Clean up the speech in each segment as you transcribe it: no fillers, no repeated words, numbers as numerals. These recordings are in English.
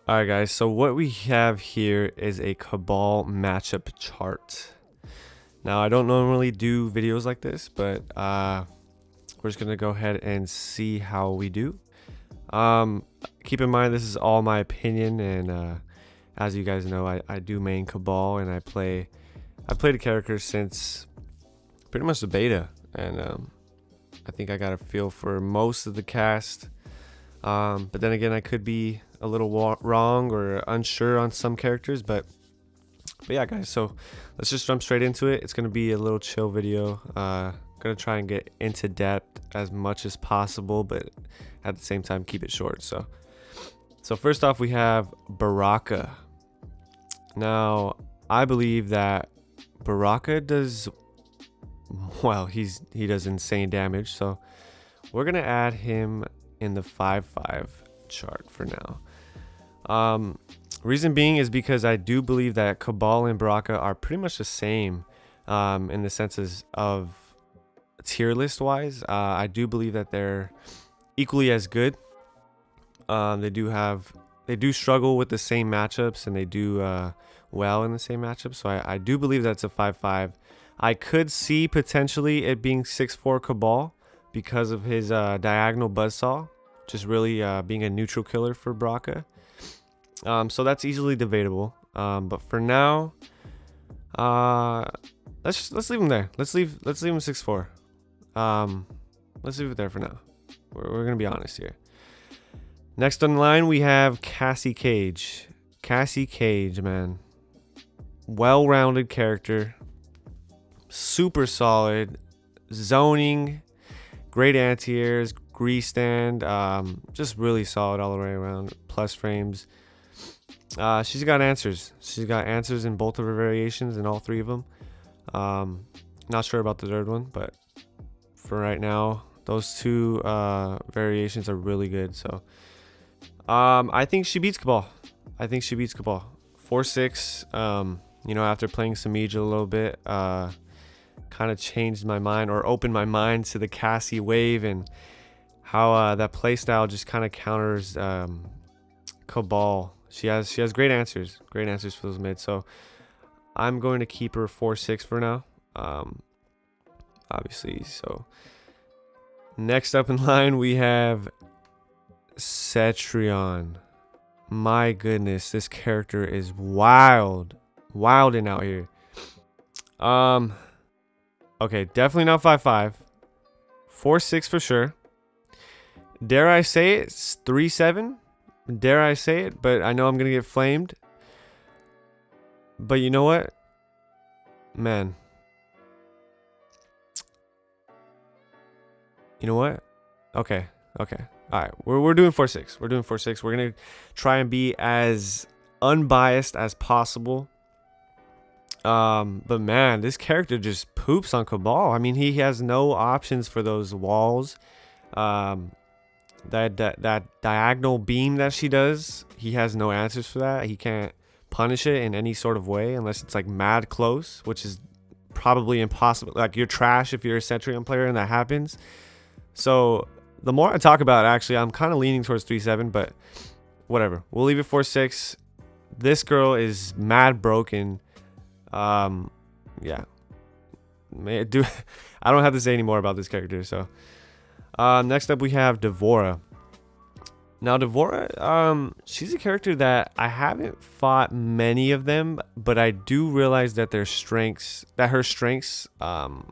Alright guys, so what we have here is a Cabal matchup chart. Now I don't normally do videos like this, but we're just gonna go ahead and see how we do. Keep in mind this is all my opinion, and as you guys know, I do main Cabal, and I play the character since pretty much the beta, and I think I got a feel for most of the cast. But then again, I could be a little wrong or unsure on some characters, but yeah guys, so let's just jump straight into it. It's gonna be a little chill video. Gonna try and get into depth as much as possible, but at the same time keep it short. So first off, we have Baraka. Now I believe that Baraka does well. He does insane damage, so we're gonna add him in the 5-5 chart for now. Reason being is because I do believe that Cabal and Baraka are pretty much the same in the senses of tier list wise. I do believe that they're equally as good. They do struggle with the same matchups, and they do well in the same matchups. So I do believe that's a 5-5. I could see potentially it being 6-4 Cabal because of his diagonal buzzsaw, just really being a neutral killer for Baraka. So that's easily debatable. But for now, let's leave him there. Let's leave him 6-4. Let's leave it there for now. We're gonna be honest here. Next on the line, we have Cassie Cage. Cassie Cage, man, well-rounded character, super solid, zoning, great anti-airs, grease stand, just really solid all the way around. Plus frames. She's got answers. She's got answers in both of her variations, in all three of them. Not sure about the third one, but for right now, those two variations are really good. So I think she beats Cabal. 4-6. You know, after playing Samija a little bit, kind of changed my mind, or opened my mind to the Cassie wave, and how that playstyle just kind of counters Cabal. She has great answers for those mids. So I'm going to keep her 4-6 for now. Obviously. So next up in line, we have Cetrion. My goodness, this character is wilding out here. Okay, definitely not 5-5. 4-6 for sure. Dare I say it? 3-7. Dare I say it? But I know I'm gonna get flamed. But you know what, man? You know what? Okay. All right, we're doing 4-6. We're doing 4-6. We're gonna try and be as unbiased as possible. But man, this character just poops on Cabal. I mean, he has no options for those walls. That diagonal beam that she does, he has no answers for that. He can't punish it in any sort of way unless it's like mad close, which is probably impossible. Like, you're trash if you're a Cetrion player and that happens. So the more I talk about it, actually, I'm kind of leaning towards 3-7, but whatever. We'll leave it 4-6. This girl is mad broken. Yeah. I don't have to say any more about this character. So next up, we have Devorah. Now Devorah, she's a character that I haven't fought many of them, but I do realize that her strengths are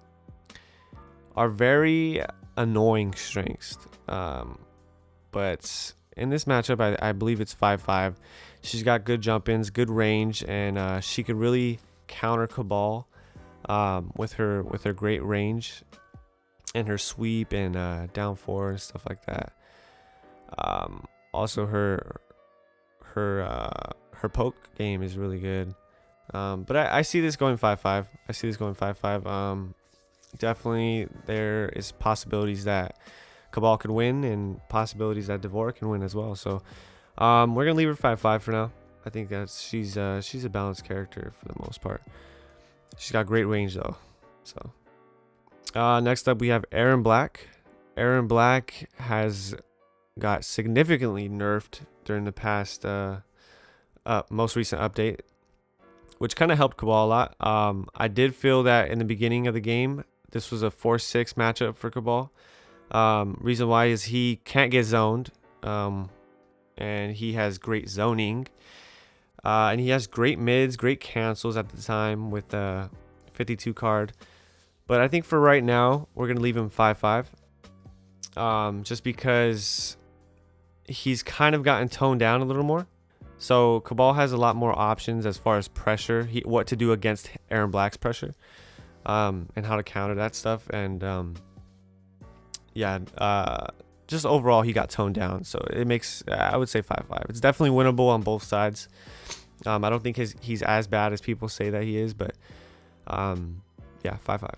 very annoying strengths. But in this matchup, I believe it's 5-5. She's got good jump ins, good range, and she could really counter Cabal with her great range and her sweep and down 4 and stuff like that. Also her poke game is really good. But I see this going 5-5. Definitely there is possibilities that Cabal could win, and possibilities that Devorah can win as well. So we're gonna leave her 5-5 for now. I think that she's a balanced character for the most part. She's got great range though. So next up, we have Aaron Black. Aaron Black has got significantly nerfed during the past most recent update, which kind of helped Cabal a lot. I did feel that in the beginning of the game, this was a 4-6 matchup for Cabal. Reason why is he can't get zoned, and he has great zoning, and he has great mids, great cancels at the time with the 52 card. But I think for right now, we're going to leave him 5-5, just because he's kind of gotten toned down a little more. So Cabal has a lot more options as far as pressure, what to do against Aaron Black's pressure, and how to counter that stuff. And just overall, he got toned down. So it makes, I would say 5-5. It's definitely winnable on both sides. I don't think he's as bad as people say that he is, but yeah, 5-5.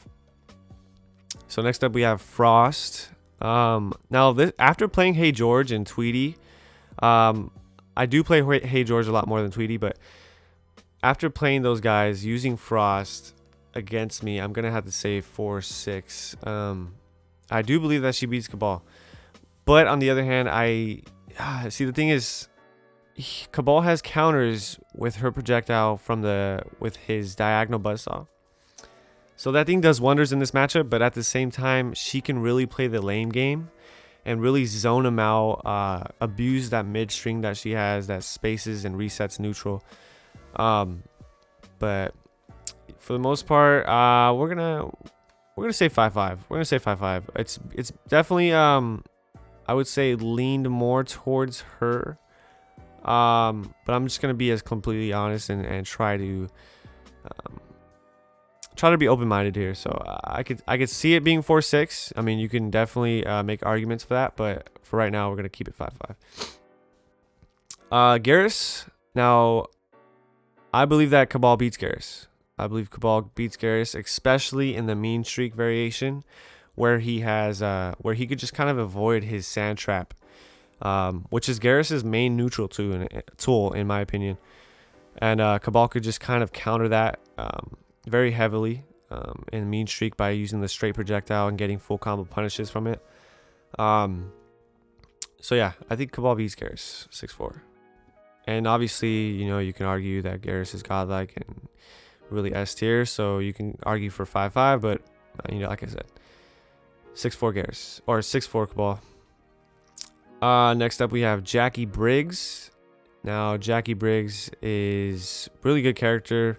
So next up we have Frost. Now after playing Hey George and Tweety, I do play Hey George a lot more than Tweety, but after playing those guys, using Frost against me, I'm gonna have to say 4-6. I do believe that she beats Cabal, but on the other hand, I see the thing is, Cabal has counters with her projectile with his diagonal buzzsaw. So that thing does wonders in this matchup, but at the same time, she can really play the lane game and really zone him out, abuse that mid string that she has that spaces and resets neutral. But for the most part, we're gonna say 5-5. We're gonna say 5-5. It's definitely I would say leaned more towards her. But I'm just gonna be as completely honest and try to be open-minded here. So I could see it being 4-6. I mean, you can definitely make arguments for that, but for right now, we're gonna keep it 5-5. Garrus. Now, I believe that Cabal beats Garrus. I believe Cabal beats Garrus, especially in the mean streak variation, where he has where he could just kind of avoid his sand trap, which is Garrus's main neutral tool in my opinion, and Cabal could just kind of counter that very heavily in mean streak by using the straight projectile and getting full combo punishes from it. So yeah, I think Cabal beats Garrus 6-4. And obviously, you know, you can argue that Garrus is godlike and really S tier, so you can argue for 5-5, but you know, like I said, 6-4 Garrus or 6-4 Cabal. Next up we have Jackie Briggs. Now Jackie Briggs is really good character,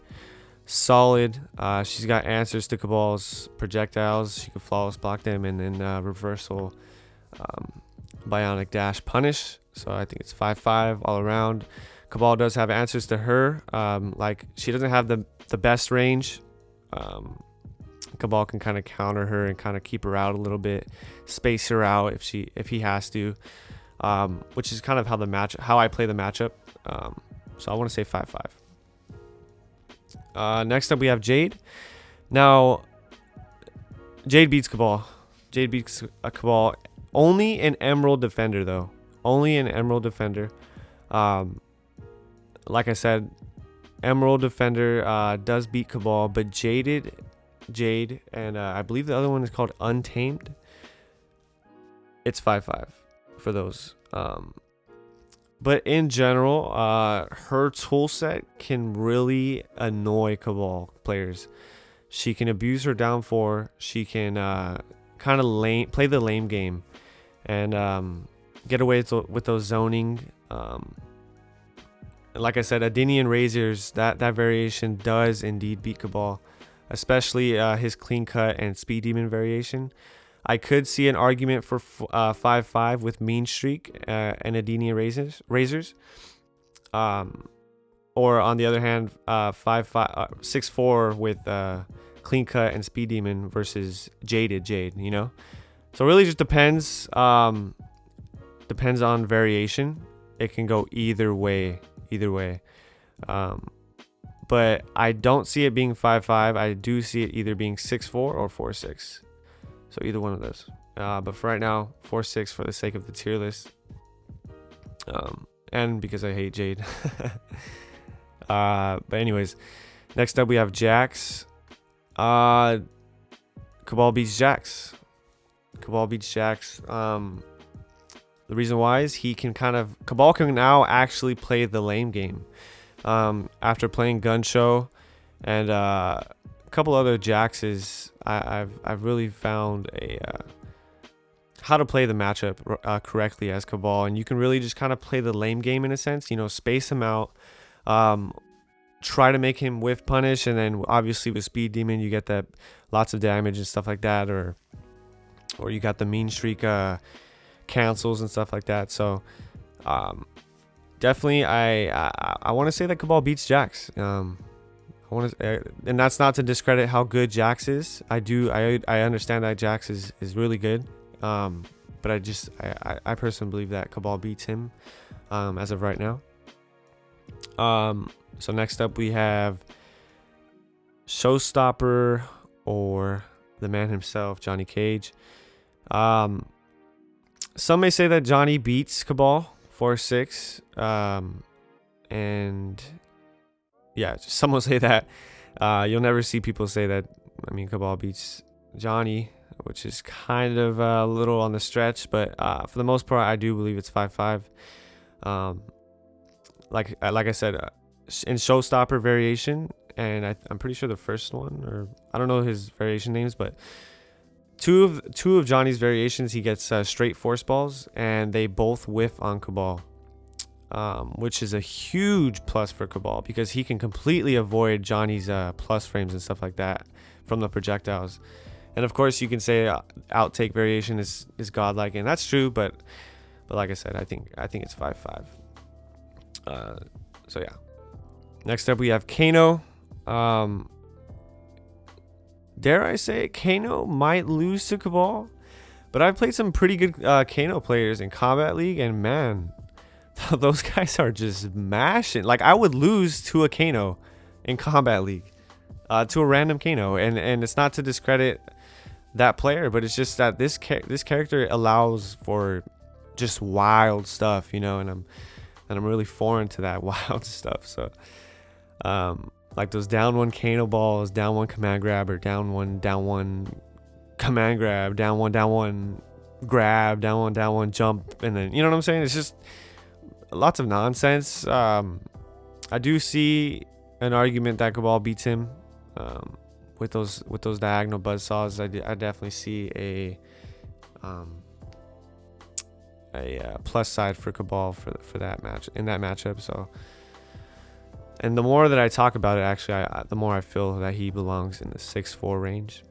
solid. She's got answers to Cabal's projectiles. She can flawless block them and then reversal bionic dash punish. So I think it's 5-5 all around. Cabal does have answers to her. Like she doesn't have the best range. Cabal can kind of counter her and kind of keep her out a little bit, space her out if he has to, which is kind of how I play the matchup. So I want to say 5-5. Next up we have Jade. Now Jade beats Cabal. Jade beats Cabal only in Emerald Defender though. Only an Emerald Defender. Like I said, Emerald Defender does beat Cabal, but Jade, and I believe the other one is called Untamed. It's 5-5 for those. But in general, her tool set can really annoy Cabal players. She can abuse her down 4. She can kind of play the lame game and get away with those zoning. Like I said, Adinian Razors, that variation does indeed beat Cabal, especially his clean cut and speed demon variation. I could see an argument for 5-5 with mean streak and Adinian Razors. Or on the other hand, 6-4 with clean cut and speed demon versus Jade, you know. So it really just depends. Depends on variation. It can go either way. But I don't see it being 5-5. I do see it either being 6-4 or 4-6. So either one of those. But for right now, 4-6 for the sake of the tier list. And because I hate Jade. But anyways, next up we have Jax. Cabal beats Jax. The reason why is Cabal can now actually play the lane game. After playing Gun Show and a couple other Jaxes, I've really found a how to play the matchup correctly as Cabal, and you can really just kind of play the lame game in a sense. You know, space him out, try to make him whiff punish, and then obviously with Speed Demon you get that lots of damage and stuff like that, or you got the mean streak cancels and stuff like that. So definitely I want to say that Cabal beats Jax. I want to, and that's not to discredit how good Jax is. I understand that Jax is really good, but I personally believe that Cabal beats him as of right now. So next up we have Showstopper, or the man himself, Johnny Cage. Some may say that Johnny beats Cabal 4-6, and yeah, some will say that. You'll never see people say that. I mean, Cabal beats Johnny, which is kind of a little on the stretch, but for the most part, I do believe it's 5-5. Like I said, in Showstopper variation, and I'm pretty sure the first one, or I don't know his variation names, but two of Johnny's variations, he gets straight force balls, and they both whiff on Cabal, which is a huge plus for Cabal because he can completely avoid Johnny's plus frames and stuff like that from the projectiles. And of course, you can say outtake variation is godlike, and that's true, but like I said, I think it's 5-5. So yeah. Next up, we have Kano. Dare I say Kano might lose to Cabal, but I've played some pretty good Kano players in Combat League, and man, those guys are just mashing. Like, I would lose to a Kano in Combat League, to a random Kano, and it's not to discredit that player, but it's just that this character allows for just wild stuff, you know, and I'm really foreign to that wild stuff. So like those down one Kano balls, down one command grab, or down one command grab, down one grab, down one jump, and then, you know what I'm saying? It's just lots of nonsense. I do see an argument that Cabal beats him with those diagonal buzzsaws. I definitely see a plus side for Cabal for that match, in that matchup. So, and the more that I talk about it, actually, the more I feel that he belongs in the 6-4 range.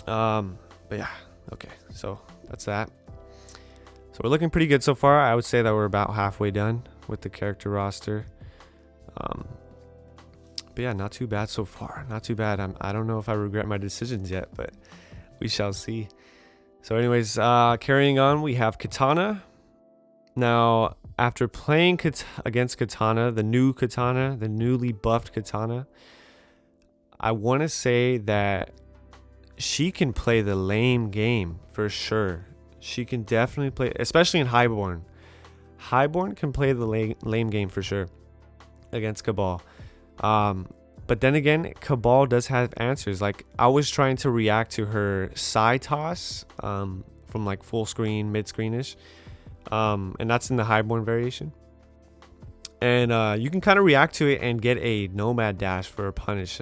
But yeah, okay, so that's that. So we're looking pretty good so far. I would say that we're about halfway done with the character roster. But yeah, not too bad so far. Not too bad. I don't know if I regret my decisions yet, but we shall see. So anyways, carrying on, we have Katana. Now, after playing against Katana, the newly buffed Katana, I want to say that she can play the lame game for sure. She can definitely play, especially in Highborn. Highborn can play the lame game for sure against Cabal. But then again, Cabal does have answers. Like, I was trying to react to her side toss from like full screen, mid screenish, and that's in the Highborn variation. And you can kind of react to it and get a nomad dash for a punish.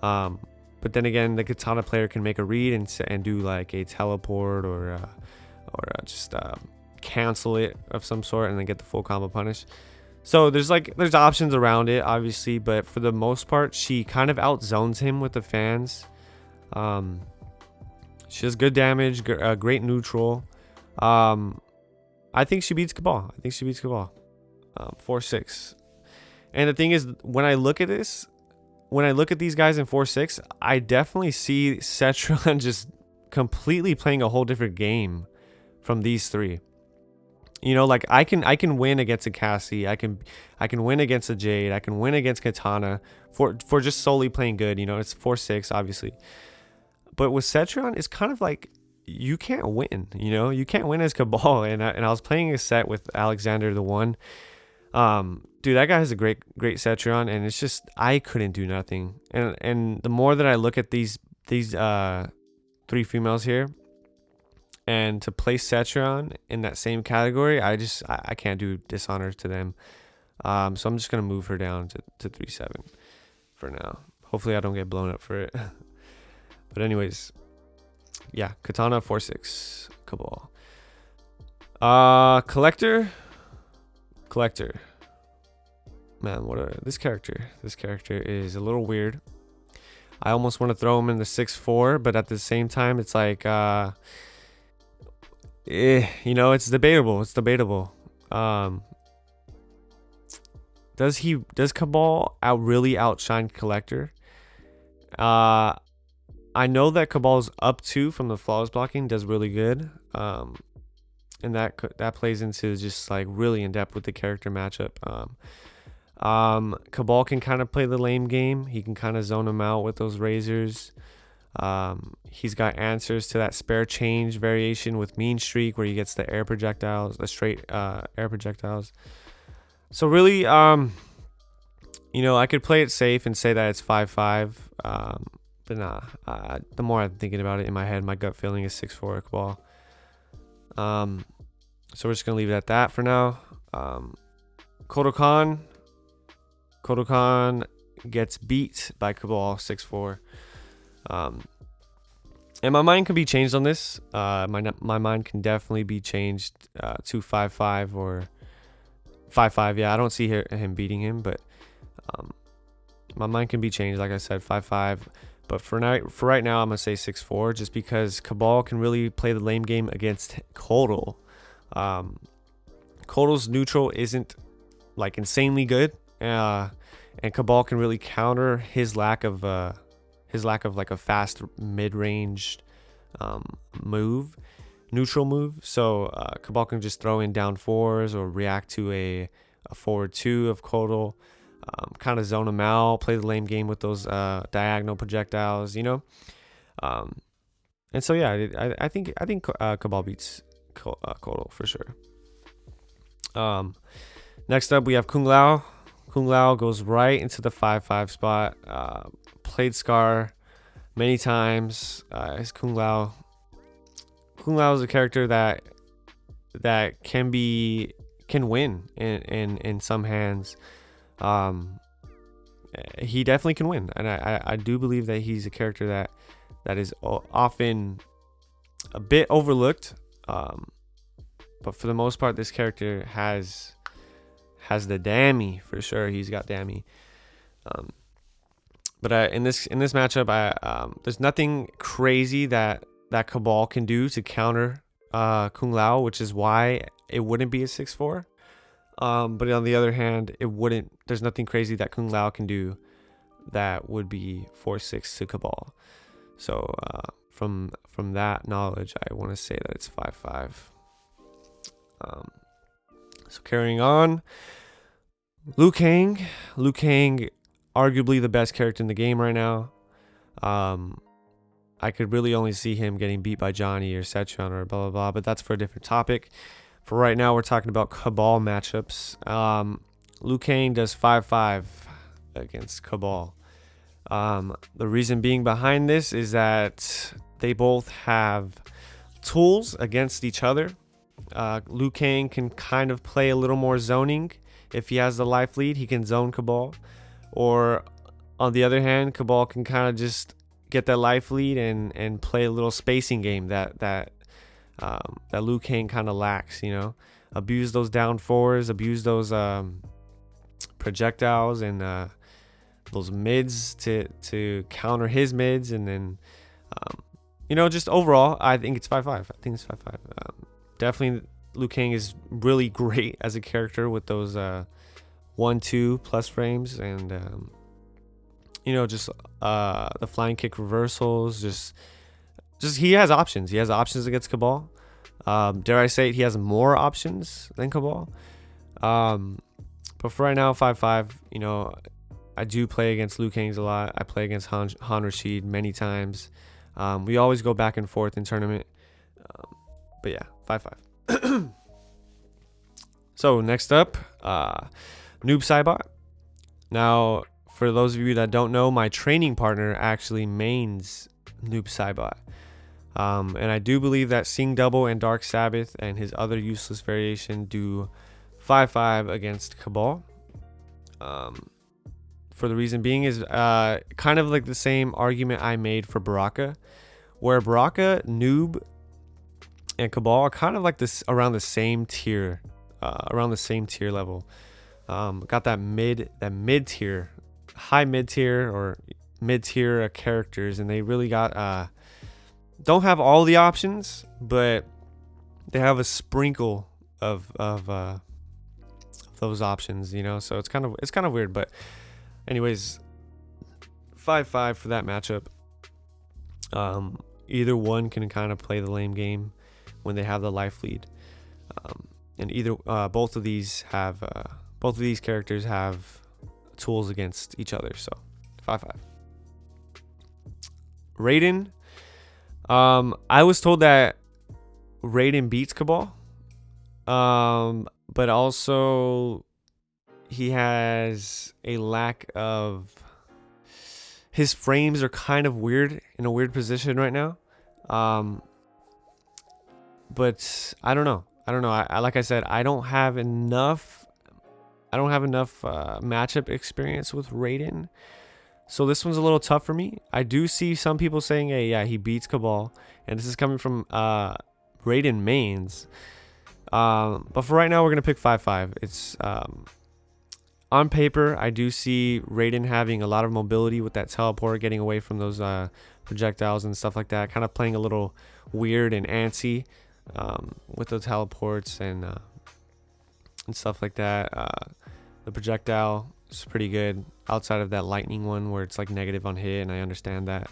But then again, the Katana player can make a read and do like a teleport or just cancel it of some sort and then get the full combo punish. So there's options around it, obviously, but for the most part, she kind of outzones him with the fans. She has good damage, great neutral. I think she beats Cabal. 4-6. And the thing is, when I look at these guys in 4-6, I definitely see Setron just completely playing a whole different game from these three. You know, like I can win against a Cassie, I can win against a Jade, I can win against Katana for just solely playing good. You know, it's 4-6 obviously, but with Setron, it's kind of like you can't win. You know, you can't win as Cabal. And I was playing a set with Alexander the One. Dude, that guy has a great Setron, and it's just I couldn't do nothing. And the more that I look at these three females here, and to place Setron in that same category, I can't do dishonor to them. So I'm just gonna move her down to 3-7 for now. Hopefully I don't get blown up for it. But anyways, yeah, Katana 4-6 Cabal. Collector. Man, this character? This character is a little weird. I almost want to throw him in the 6-4, but at the same time, it's like, you know, it's debatable. It's debatable. Does Cabal really outshine Collector? I know that Cabal's up 2 from the flawless blocking does really good. And that plays into just like really in depth with the character matchup. Cabal can kind of play the lame game. He can kind of zone him out with those razors. He's got answers to that spare change variation with Mean Streak, where he gets the air projectiles, the straight air projectiles. So really, you know, I could play it safe and say that it's 5-5. But nah, the more I'm thinking about it in my head, my gut feeling is 6-4 Cabal. So we're just gonna leave it at that for now. Kodokan gets beat by Cabal 6-4. And my mind can be changed on this. My mind can definitely be changed to 5-5 or 5-5. Yeah, I don't see him beating him, but my mind can be changed. Like I said, 5-5. But for right now, I'm gonna say 6-4, just because Cabal can really play the lame game against Kodal. Kodal's neutral isn't like insanely good, and Cabal can really counter his lack of like a fast mid-range neutral move. So Cabal can just throw in down 4s or react to a forward 2 of Kodal. Kind of zone him out, play the lame game with those diagonal projectiles, you know. And so yeah, I think Cabal beats Kodal for sure. Next up we have Kung Lao. Kung Lao goes right into the 5-5 spot. Played Scar many times. Is Kung Lao. Kung Lao is a character that can win in some hands. He definitely can win, and I do believe that he's a character that is often a bit overlooked, but for the most part this character has the dammy for sure. He's got dammy. But in this matchup, there's nothing crazy that Cabal can do to counter Kung Lao, which is why it wouldn't be a 6-4. But on the other hand, there's nothing crazy that Kung Lao can do that would be 4-6 to Cabal. So from that knowledge, I want to say that it's 5-5. So carrying on, Liu Kang, arguably the best character in the game right now. I could really only see him getting beat by Johnny or Setron or blah blah blah, but that's for a different topic. For right now, we're talking about Cabal matchups. Liu Kang does 5-5 against Cabal. The reason being behind this is that they both have tools against each other. Liu Kang can kind of play a little more zoning. If he has the life lead, he can zone Cabal. Or on the other hand, Cabal can kind of just get that life lead and play a little spacing game that Liu Kang kind of lacks, you know. Abuse those down 4s, abuse those projectiles and those mids to counter his mids, and then you know, just overall I think it's 5-5. I think it's 5-5. Definitely Liu Kang is really great as a character with those 1-2 plus frames, and you know, just the flying kick reversals, just he has options. He has options against Cabal. Dare I say it, he has more options than Cabal. But for right now, 5-5, you know, I do play against Liu Kang's a lot. I play against Han Rashid many times. We always go back and forth in tournament. But yeah, 5-5. So next up, Noob Saibot. Now, for those of you that don't know, my training partner actually mains Noob Saibot. And I do believe that Sing Double and Dark Sabbath and his other useless variation do 5-5 against Cabal. For the reason being is kind of like the same argument I made for Baraka, where Baraka, Noob, and Cabal are kind of like this around the same tier, level. Got that mid tier, high mid tier or mid tier characters, and they really got don't have all the options, but they have a sprinkle of those options, you know. So it's kind of weird, but anyways, 5-5 for that matchup. Either one can kind of play the lame game when they have the life lead, and both of these characters have tools against each other. So 5-5. Raiden. I was told that Raiden beats Cabal, but also he has a lack of, his frames are kind of weird, in a weird position right now. But I don't know. I like I said, I don't have enough matchup experience with Raiden, so this one's a little tough for me. I do see some people saying, hey, yeah, he beats Cabal, and this is coming from Raiden mains. But for right now, we're gonna pick 5-5. It's on paper, I do see Raiden having a lot of mobility with that teleport, getting away from those projectiles and stuff like that, kind of playing a little weird and antsy with the teleports and stuff like that. The projectile is pretty good outside of that lightning one where it's like negative on hit, and I understand that.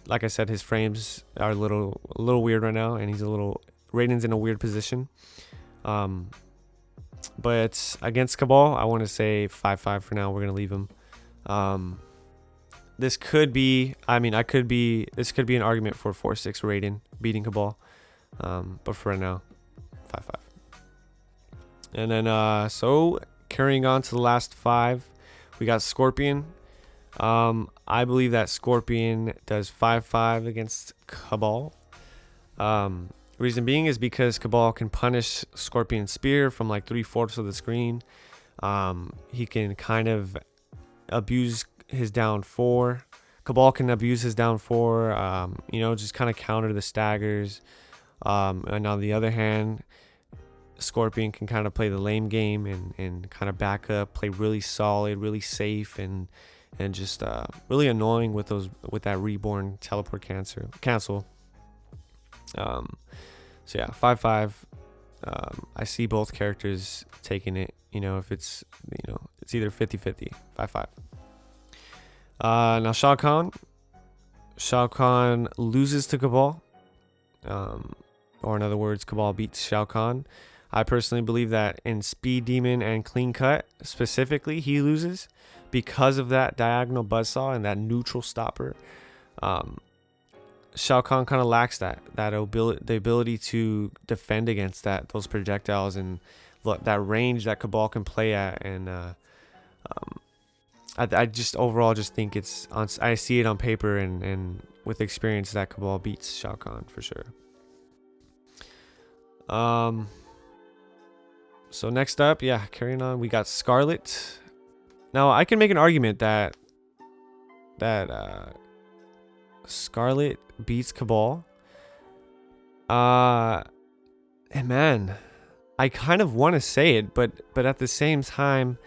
Like I said, his frames are a little weird right now, and Raiden's in a weird position. But against Cabal, I want to say 5-5 for now. We're gonna leave him. This could be an argument for 4-6 Raiden beating Cabal. But for right now, 5-5. And then so carrying on to the last 5, we got Scorpion. I believe that Scorpion does 5-5 against Cabal. Reason being is because Cabal can punish Scorpion's spear from like 3/4 of the screen. He can kind of abuse his down 4. Cabal can abuse his down 4, just kind of counter the staggers. And on the other hand, Scorpion can kind of play the lame game and kind of back up, play really solid, really safe, and just really annoying with that reborn teleport cancel. So yeah, 5-5. I see both characters taking it. If it's it's either 50-50. 5-5. Now Shao Kahn loses to Cabal. Or in other words, Cabal beats Shao Kahn. I personally believe that in Speed Demon and Clean Cut specifically, he loses because of that diagonal buzzsaw and that neutral stopper. Shao Kahn kind of lacks the ability to defend against those projectiles and that range that Cabal can play at. And I just overall just think I see it on paper and with experience that Cabal beats Shao Kahn for sure. So next up, carrying on, we got Scarlet. Now I can make an argument that Scarlet beats Cabal. And man, I kind of want to say it, but at the same time,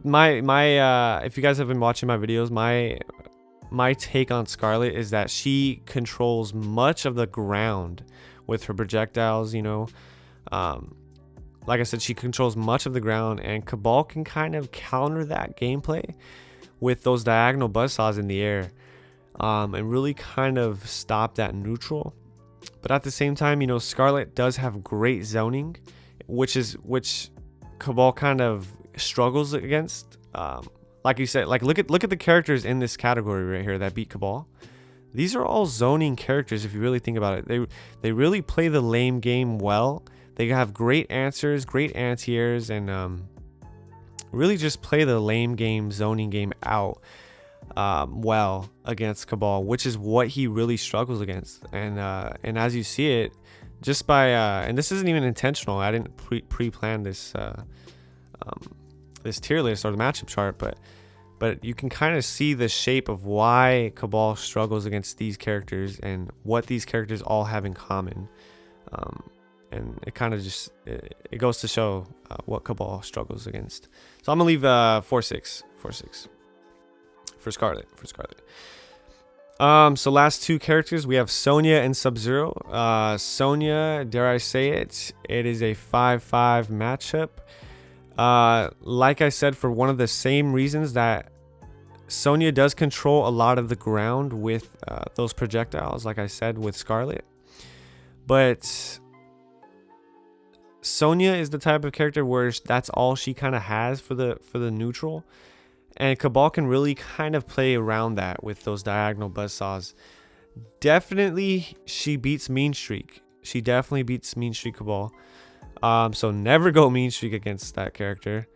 my if you guys have been watching my videos, my take on Scarlet is that she controls much of the ground with her projectiles. Like I said, she controls much of the ground, and Cabal can kind of counter that gameplay with those diagonal buzzsaws in the air, and really kind of stop that neutral. But at the same time, Scarlet does have great zoning, which Cabal kind of struggles against. Like you said, look at the characters in this category right here that beat Cabal. These are all zoning characters if you really think about it. They really play the lame game well. They have great answers, great anti-airs, and really just play the lame game, zoning game out well against Cabal, which is what he really struggles against. And as you see it, just by and this isn't even intentional. I didn't pre-plan this this tier list or the matchup chart, but you can kind of see the shape of why Cabal struggles against these characters and what these characters all have in common. And it kind of just it goes to show what Cabal struggles against. So I'm gonna leave 4-6 for Scarlet. So last two characters, we have Sonya and Sub-Zero. Sonya, dare I say it, it is a 5-5 matchup. Like I said, for one of the same reasons that Sonya does control a lot of the ground with those projectiles, like I said with Scarlet. But Sonya is the type of character where that's all she kind of has for the neutral. And Cabal can really kind of play around that with those diagonal buzzsaws. Definitely, she beats Mean Streak. She definitely beats Mean Streak Cabal. So never go Mean Streak against that character.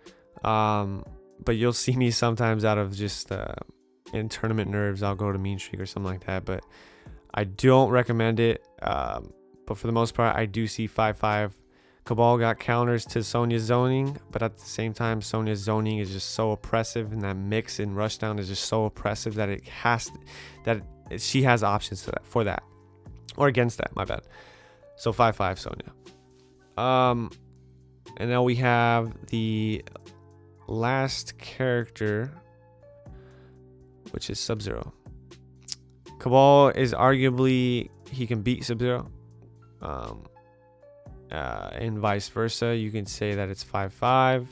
But you'll see me sometimes out of just in tournament nerves, I'll go to Mean Streak or something like that. But I don't recommend it. But for the most part, I do see 5-5. Cabal got counters to Sonya's zoning, but at the same time, Sonya's zoning is just so oppressive, and that mix in rushdown is just so oppressive that she has options for that, or against that. My bad. So 5-5 Sonya. And now we have the last character, which is Sub-Zero. Cabal is arguably, he can beat Sub-Zero. And vice versa, you can say that it's 5-5.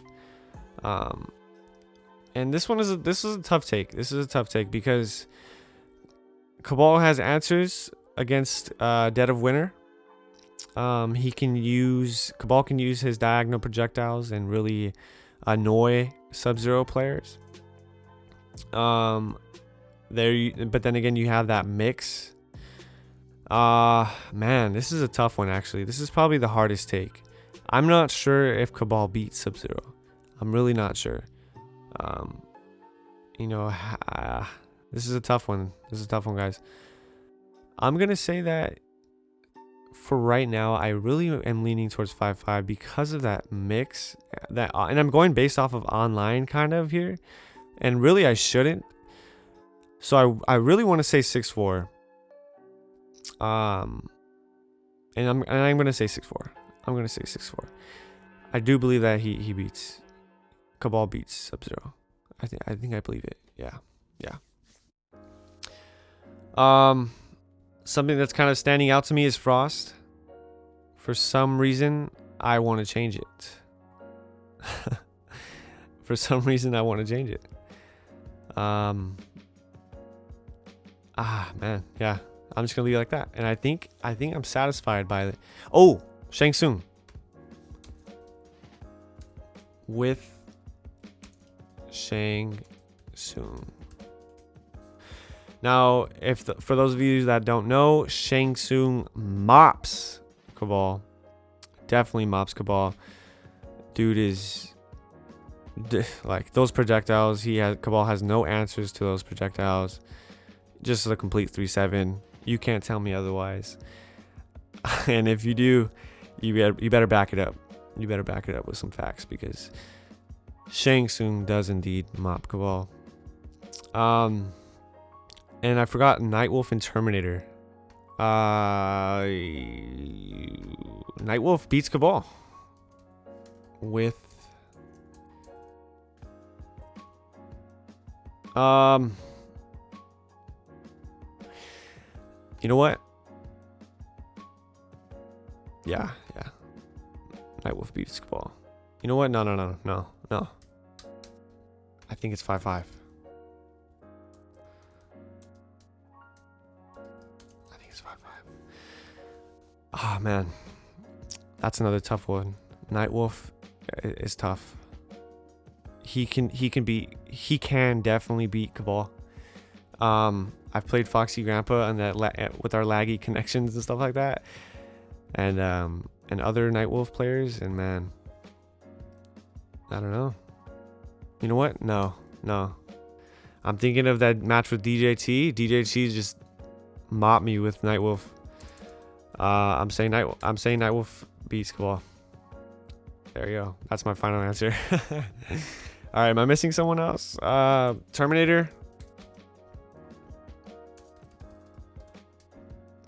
And this is a tough take. This is a tough take because Cabal has answers against Dead of Winter. Cabal can use his diagonal projectiles and really annoy Sub-Zero players. But then again, you have that mix. Man, this is a tough one actually. This is probably the hardest take. I'm not sure if Cabal beats Sub-Zero. I'm really not sure. This is a tough one. Guys. I'm gonna say that for right now, I really am leaning towards 5-5 because of that mix. And I'm going based off of online kind of here, and really I shouldn't. So I really want to say 6-4. And I'm gonna say 6-4. I do believe that he beats Cabal beats Sub-Zero. I think I believe it. Yeah. Something that's kind of standing out to me is Frost. For some reason, I want to change it. Man, yeah. I'm just gonna leave it like that, and I think I'm satisfied by it. Oh, Shang Tsung with Shang Tsung. Now, for those of you that don't know, Shang Tsung mops Cabal. Definitely mops Cabal. Dude is like those projectiles. Cabal has no answers to those projectiles. Just a complete 3-7. You can't tell me otherwise. And if you do, you better back it up. You better back it up with some facts, because Shang Tsung does indeed mop Cabal. And I forgot Nightwolf and Terminator. Nightwolf beats Cabal with you know what? Yeah. Nightwolf beats Cabal. You know what? No. I think it's 5-5. Oh man, that's another tough one. Nightwolf is tough. He can definitely beat Cabal. I've played Foxy Grandpa and that with our laggy connections and stuff like that, and other Nightwolf players, and man, I don't know. You know what? No. I'm thinking of that match with DJT. DJT just mopped me with Nightwolf. I'm saying Nightwolf beats Cabal. There you go. That's my final answer. All right, am I missing someone else? Terminator.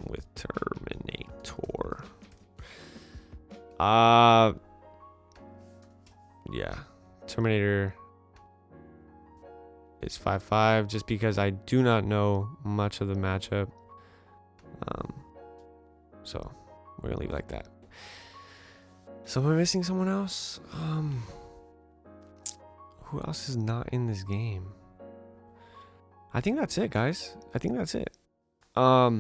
With Terminator. Yeah. Terminator is 5-5 just because I do not know much of the matchup. So we're gonna leave it like that. So am I missing someone else? Who else is not in this game? I think that's it, guys. I think that's it. But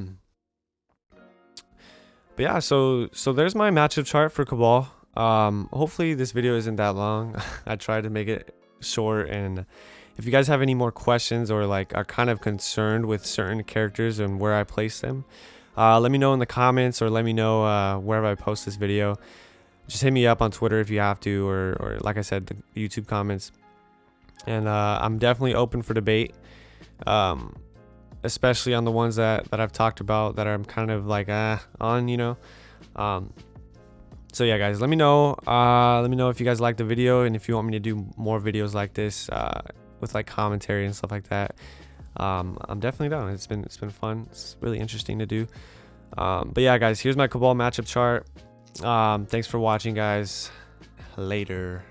yeah, so there's my matchup chart for Cabal. Hopefully this video isn't that long. I tried to make it short, and if you guys have any more questions or like are kind of concerned with certain characters and where I place them, let me know in the comments, or let me know wherever I post this video. Just hit me up on Twitter if you have to, or like I said, the YouTube comments. And I'm definitely open for debate, especially on the ones that I've talked about that I'm kind of like on, you know. So yeah, guys, let me know. Let me know if you guys like the video, and if you want me to do more videos like this with like commentary and stuff like that. I'm definitely down. It's been fun. It's really interesting to do. But yeah, guys, here's my Cabal matchup chart. Thanks for watching, guys. Later.